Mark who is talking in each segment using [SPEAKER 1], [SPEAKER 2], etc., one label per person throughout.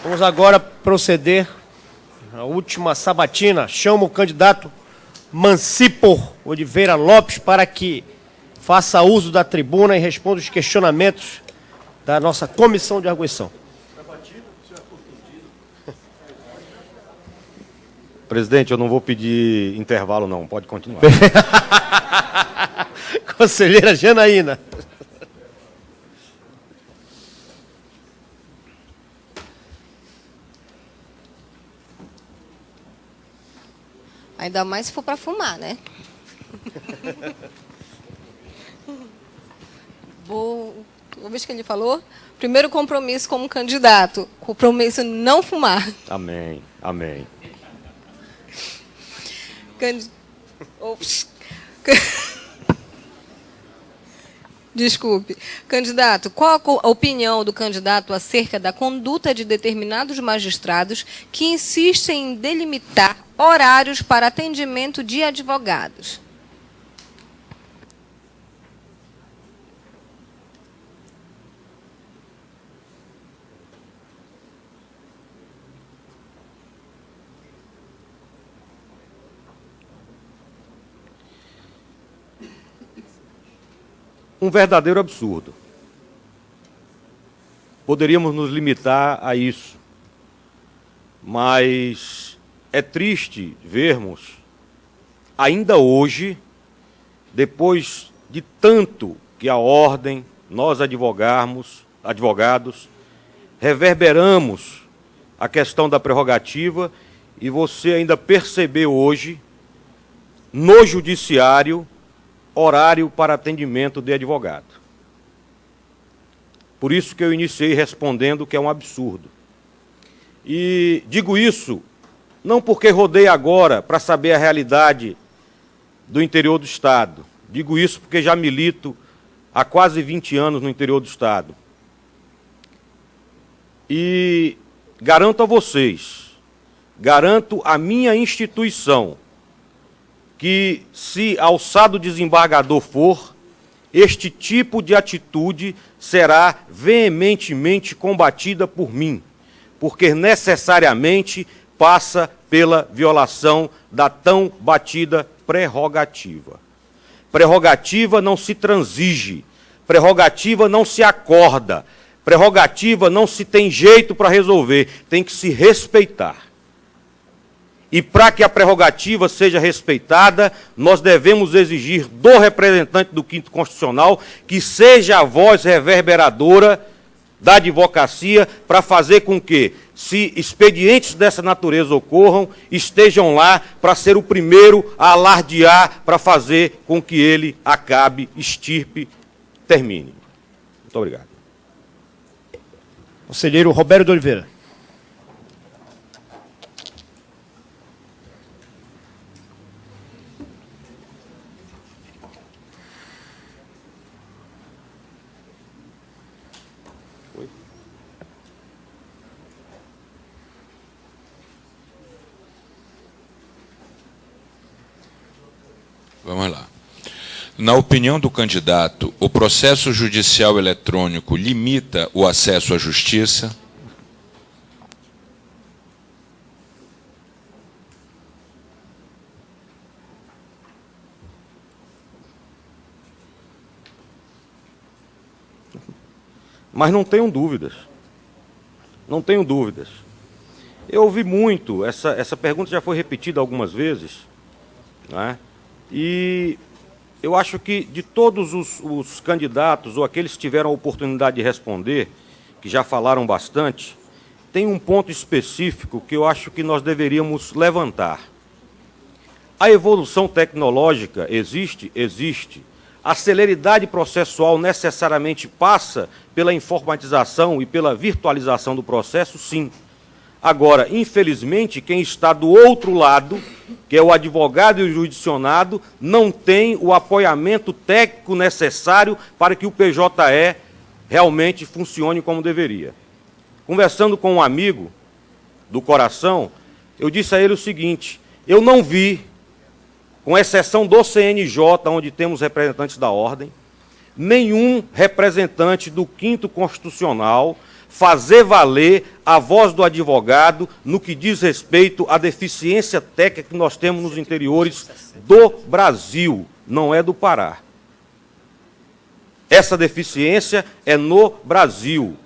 [SPEAKER 1] Vamos agora proceder à última sabatina. Chamo o candidato Mancipo Oliveira Lopes para que faça uso da tribuna e responda os questionamentos da nossa comissão de arguição.
[SPEAKER 2] Presidente, eu não vou pedir intervalo, não. Pode continuar.
[SPEAKER 1] Conselheira Janaína.
[SPEAKER 3] Ainda mais se for para fumar, né? Vou ver o que ele falou. Primeiro compromisso como candidato. Compromisso não fumar.
[SPEAKER 2] Amém, amém.
[SPEAKER 3] Desculpe. Candidato, qual a opinião do candidato acerca da conduta de determinados magistrados que insistem em delimitar horários para atendimento de advogados?
[SPEAKER 2] Um verdadeiro absurdo. Poderíamos nos limitar a isso, mas é triste vermos, ainda hoje, depois de tanto que a ordem, nós advogados, reverberamos a questão da prerrogativa e você ainda percebeu hoje, no judiciário, horário para atendimento de advogado. Por isso que eu iniciei respondendo que é um absurdo. E digo isso não porque rodei agora para saber a realidade do interior do Estado. Digo isso porque já milito há quase 20 anos no interior do Estado. E garanto a vocês, garanto à minha instituição, que, se alçado desembargador for, este tipo de atitude será veementemente combatida por mim, porque necessariamente passa pela violação da tão batida prerrogativa. Prerrogativa não se transige, prerrogativa não se acorda, prerrogativa não se tem jeito para resolver, tem que se respeitar. E para que a prerrogativa seja respeitada, nós devemos exigir do representante do Quinto Constitucional que seja a voz reverberadora da advocacia para fazer com que, se expedientes dessa natureza ocorram, estejam lá para ser o primeiro a alardear para fazer com que ele acabe, extirpe, termine. Muito obrigado.
[SPEAKER 1] Conselheiro Roberto de Oliveira.
[SPEAKER 4] Vamos lá. Na opinião do candidato, o processo judicial eletrônico limita o acesso à justiça?
[SPEAKER 2] Mas não tenham dúvidas. Não tenho dúvidas. Eu ouvi muito, essa pergunta já foi repetida algumas vezes, não é? E eu acho que de todos os candidatos, ou aqueles que tiveram a oportunidade de responder, que já falaram bastante, tem um ponto específico que eu acho que nós deveríamos levantar. A evolução tecnológica existe? Existe. A celeridade processual necessariamente passa pela informatização e pela virtualização do processo? Sim. Agora, infelizmente, quem está do outro lado, que é o advogado e o judicionado, não tem o apoiamento técnico necessário para que o PJE realmente funcione como deveria. Conversando com um amigo do coração, eu disse a ele o seguinte: eu não vi, com exceção do CNJ, onde temos representantes da ordem, nenhum representante do Quinto Constitucional fazer valer a voz do advogado no que diz respeito à deficiência técnica que nós temos nos interiores do Brasil, não é do Pará. Essa deficiência é no Brasil.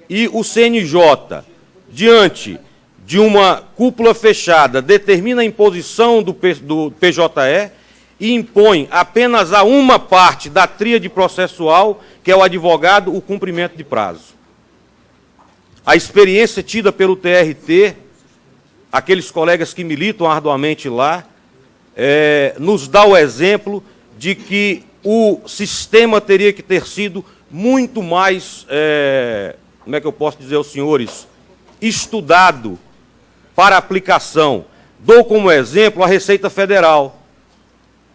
[SPEAKER 2] E o CNJ, diante de uma cúpula fechada, determina a imposição do PJE e impõe apenas a uma parte da tríade processual, que é o advogado, o cumprimento de prazo. A experiência tida pelo TRT, aqueles colegas que militam arduamente lá, nos dá o exemplo de que o sistema teria que ter sido muito mais, como é que eu posso dizer aos senhores, estudado para aplicação. Dou como exemplo a Receita Federal.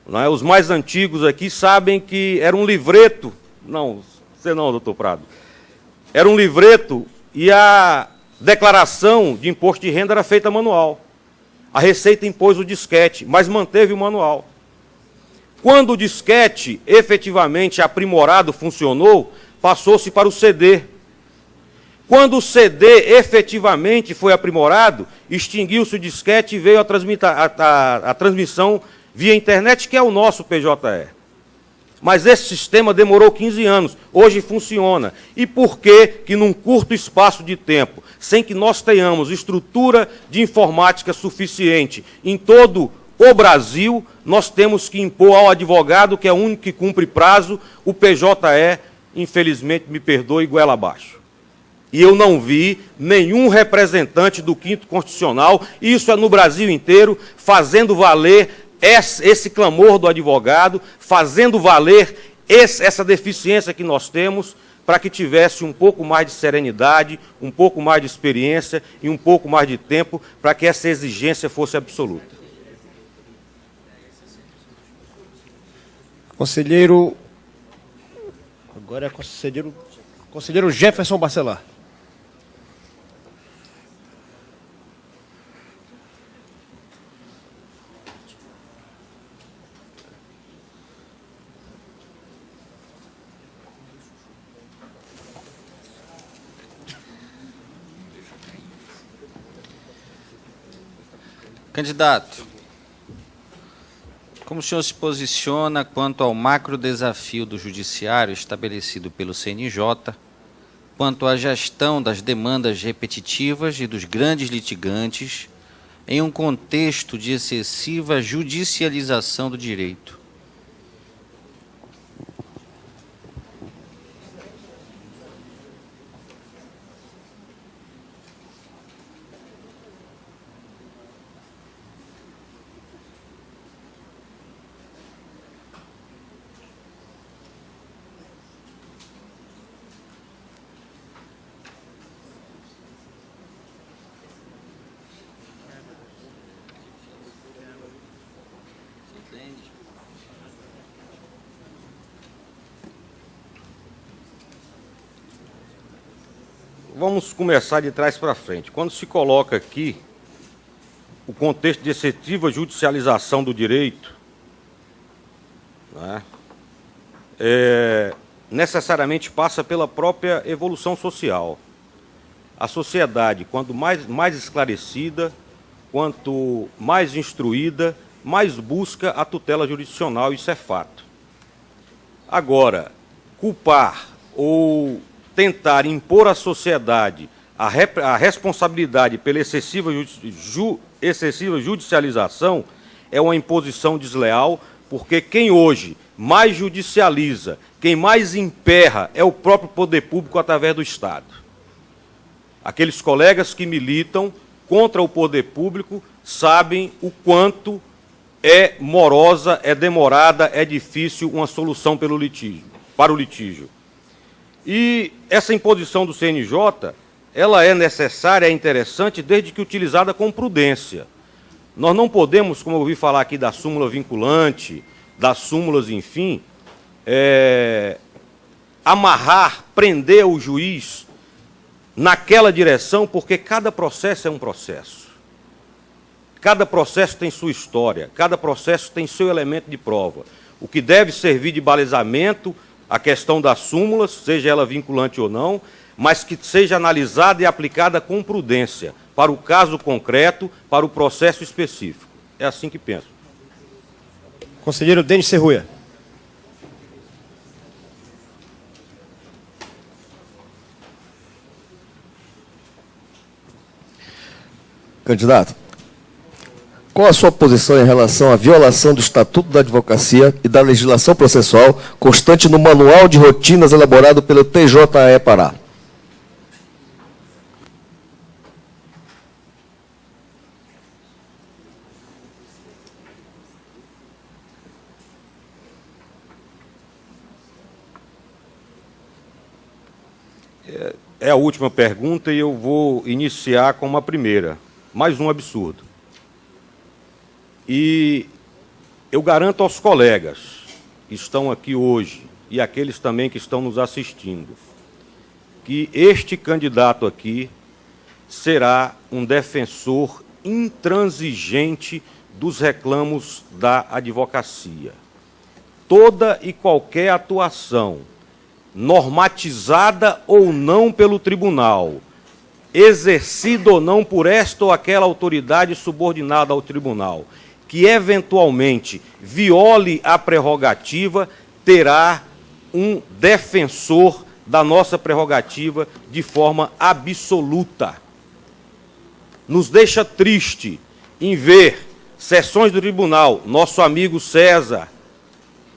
[SPEAKER 2] Não é? Os mais antigos aqui sabem que era um livreto, não, você não, doutor Prado, era um livreto e a declaração de imposto de renda era feita manual. A Receita impôs o disquete, mas manteve o manual. Quando o disquete efetivamente aprimorado funcionou, passou-se para o CD. Quando o CD efetivamente foi aprimorado, extinguiu-se o disquete e veio a transmissão via internet, que é o nosso PJE. Mas esse sistema demorou 15 anos, hoje funciona. E por que num curto espaço de tempo, sem que nós tenhamos estrutura de informática suficiente em todo o Brasil, nós temos que impor ao advogado, que é o único que cumpre prazo, o PJE, infelizmente, me perdoe, goela abaixo. E eu não vi nenhum representante do 5º Constitucional, isso é no Brasil inteiro, fazendo valer esse clamor do advogado, fazendo valer essa deficiência que nós temos, para que tivesse um pouco mais de serenidade, um pouco mais de experiência e um pouco mais de tempo para que essa exigência fosse absoluta.
[SPEAKER 1] Conselheiro... Agora é conselheiro Jefferson Bacelar.
[SPEAKER 5] Candidato, como o senhor se posiciona quanto ao macro desafio do judiciário estabelecido pelo CNJ, quanto à gestão das demandas repetitivas e dos grandes litigantes em um contexto de excessiva judicialização do direito?
[SPEAKER 2] Vamos começar de trás para frente. Quando se coloca aqui o contexto de excessiva judicialização do direito, né, necessariamente passa pela própria evolução social. A sociedade, quanto mais esclarecida, quanto mais instruída, mais busca a tutela jurisdicional, isso é fato. Agora, culpar ou tentar impor à sociedade a responsabilidade pela excessiva judicialização é uma imposição desleal, porque quem hoje mais judicializa, quem mais emperra é o próprio poder público através do Estado. Aqueles colegas que militam contra o poder público sabem o quanto é morosa, é demorada, é difícil uma solução para o litígio. E essa imposição do CNJ, ela é necessária, é interessante, desde que utilizada com prudência. Nós não podemos, como eu ouvi falar aqui da súmula vinculante, das súmulas, enfim, amarrar, prender o juiz naquela direção, porque cada processo é um processo. Cada processo tem sua história, cada processo tem seu elemento de prova. O que deve servir de balizamento, a questão das súmulas, seja ela vinculante ou não, mas que seja analisada e aplicada com prudência, para o caso concreto, para o processo específico. É assim que penso.
[SPEAKER 1] Conselheiro Denis Serruia.
[SPEAKER 6] Candidato, qual a sua posição em relação à violação do Estatuto da Advocacia e da legislação processual constante no Manual de Rotinas elaborado pelo TJE Pará?
[SPEAKER 2] É a última pergunta e eu vou iniciar com uma primeira. Mais um absurdo. E eu garanto aos colegas que estão aqui hoje e aqueles também que estão nos assistindo que este candidato aqui será um defensor intransigente dos reclamos da advocacia. Toda e qualquer atuação, normatizada ou não pelo tribunal, exercida ou não por esta ou aquela autoridade subordinada ao tribunal, que eventualmente viole a prerrogativa, terá um defensor da nossa prerrogativa de forma absoluta. Nos deixa triste em ver sessões do tribunal. Nosso amigo César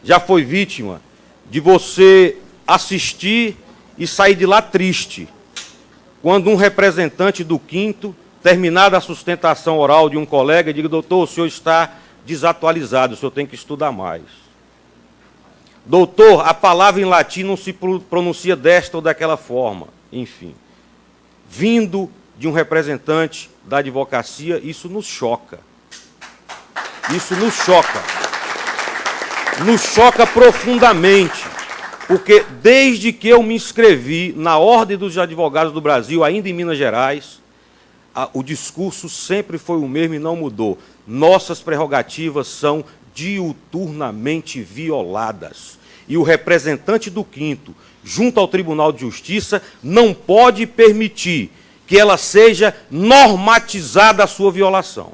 [SPEAKER 2] já foi vítima de você assistir e sair de lá triste, quando um representante do 5º, terminada a sustentação oral de um colega, diga: doutor, o senhor está desatualizado, o senhor tem que estudar mais. Doutor, a palavra em latim não se pronuncia desta ou daquela forma. Enfim, vindo de um representante da advocacia, isso nos choca. Isso nos choca. Nos choca profundamente. Porque desde que eu me inscrevi na Ordem dos Advogados do Brasil, ainda em Minas Gerais, o discurso sempre foi o mesmo e não mudou. Nossas prerrogativas são diuturnamente violadas. E o representante do 5º, junto ao Tribunal de Justiça, não pode permitir que ela seja normatizada a sua violação.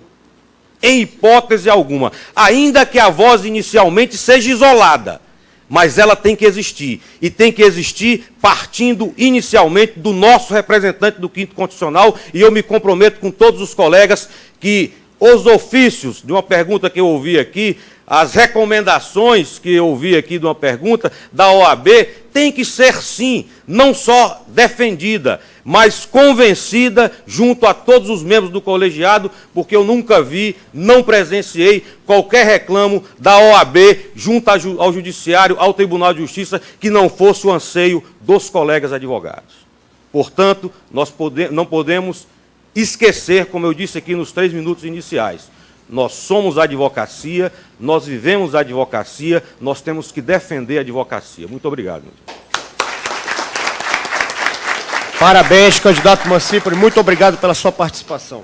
[SPEAKER 2] Em hipótese alguma. Ainda que a voz inicialmente seja isolada, mas ela tem que existir. E tem que existir partindo inicialmente do nosso representante do 5º Constitucional, e eu me comprometo com todos os colegas que os ofícios de uma pergunta que eu ouvi aqui, as recomendações que eu ouvi aqui de uma pergunta da OAB, tem que ser, sim, não só defendida, mas convencida junto a todos os membros do colegiado, porque eu nunca vi, não presenciei qualquer reclamo da OAB junto ao Judiciário, ao Tribunal de Justiça, que não fosse o anseio dos colegas advogados. Portanto, nós não podemos esquecer, como eu disse aqui nos 3 minutos iniciais, nós somos a advocacia, nós vivemos a advocacia, nós temos que defender a advocacia. Muito obrigado.
[SPEAKER 1] Parabéns, candidato Mancípolo, muito obrigado pela sua participação.